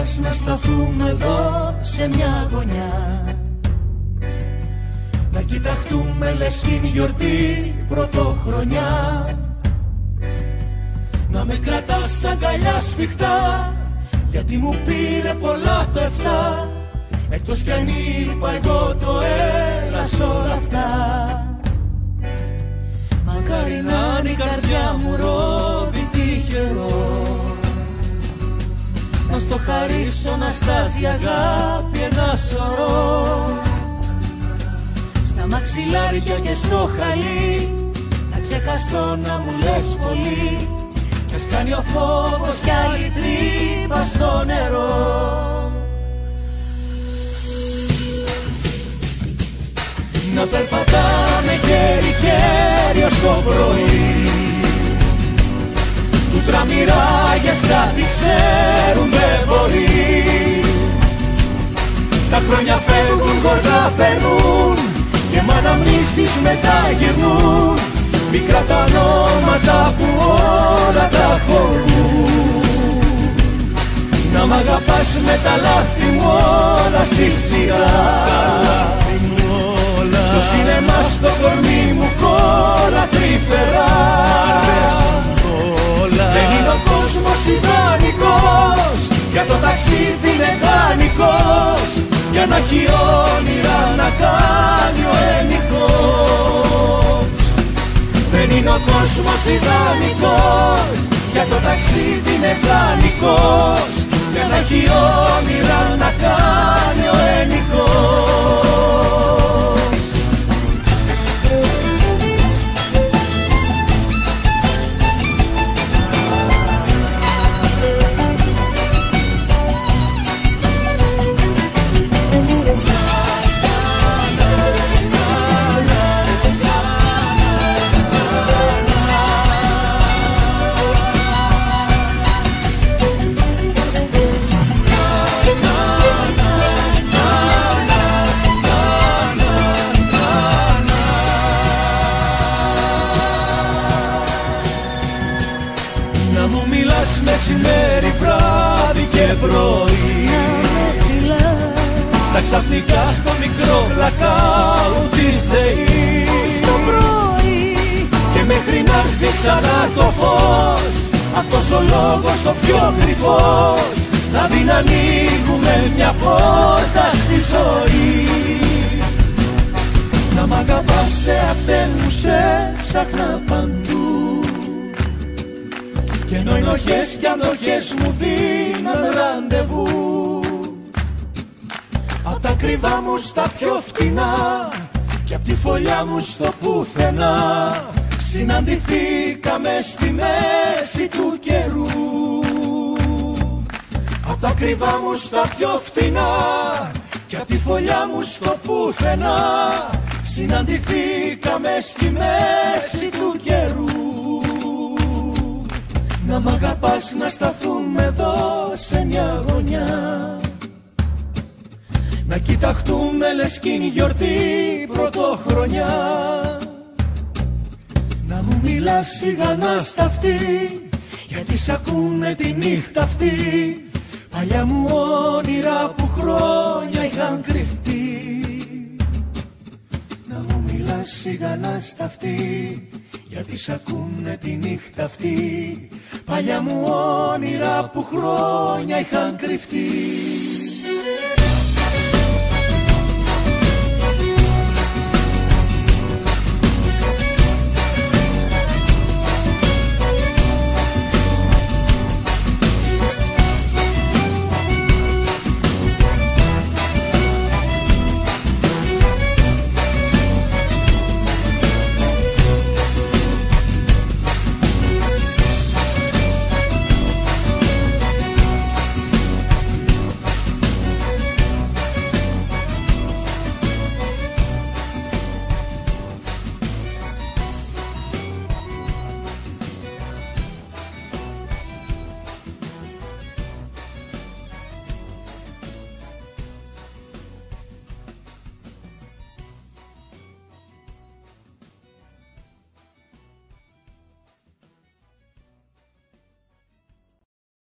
πας να σταθούμε εδώ σε μια γωνιά, να κοιταχτούμε λες είναι γιορτή πρωτοχρονιά, να με κρατάς αγκαλιά σφιχτά, γιατί μου πήρε πολλά το 7, εκτός κι αν είπα εγώ το έλα σ' όλα αυτά. Μακάρι να είναι η καρδιά μου ρόδι τυχερό, να στο χαρίσω να στάζει αγάπη ένα σωρό, στα μαξιλάρια και στο χαλί, να ξεχαστώ να μου λες πολύ, κι ας κάνει ο φόβος κι άλλη τρύπα στο νερό. Να περπατάμε χέρι-χέρι ως το πρωί, που τραμμυράγες κάτι ξέρουν δεν μπορεί. Τα χρόνια φεύγουν, γοργά περνούν, και μ' αναμνήσεις μετά γυρνούν, μικρά τα ονόματα που όλα τα χωρούν. Να μ' αγαπάς με τα λάθη μου όλα στη σειρά, στο σινεμά στο κορμί μου κόλλα τρυφερά. Δεν είναι ο κόσμος ιδανικός, για το ταξίδι είναι δανεικός, για να έχει όνειρα να κάνει ο ενικός. Δεν είναι ο κόσμος ιδανικός, για το ταξίδι είναι δανεικός, για να έχει όνειρα να κάνει ο ενικός. Μεσημέρι, βράδυ και πρωί, στα ξαφνικά στο μικρό blackout της ΔΕΗ, στο πρωί, και μέχρι να έρθει ξανά το φως, αυτός ο λόγος ο πιο κρυφός, να δει να ανοίγουμε μια πόρτα στη ζωή. Να μ' αγαπάς σε αυτήν μου σε ψάχνα παντού, κι ενώ ενοχές κι ανοχές μου δίναν ραντεβού, απ' τα κρυβά μου στα πιο φτηνά και απ' τη φωλιά μου στο πουθενά, συναντηθήκαμε στη μέση του καιρού. Απ' τα κρυβά μου στα πιο φτηνά και απ' τη φωλιά μου στο πουθενά, συναντηθήκαμε στη μέση του καιρού. Να μ' αγαπάς να σταθούμε εδώ σε μια γωνιά, να κοιταχτούμε λες κι είναι γιορτή πρωτοχρονιά, να μου μιλάς σιγανά στα αυτή, γιατί σ' ακούνε τη νύχτα αυτή, παλιά μου όνειρα που χρόνια είχαν κρυφτεί. Να μου μιλάς σιγανά στα αυτή, γιατί σ' ακούνε τη νύχτα αυτή, παλιά μου όνειρα που χρόνια είχαν κρυφτεί.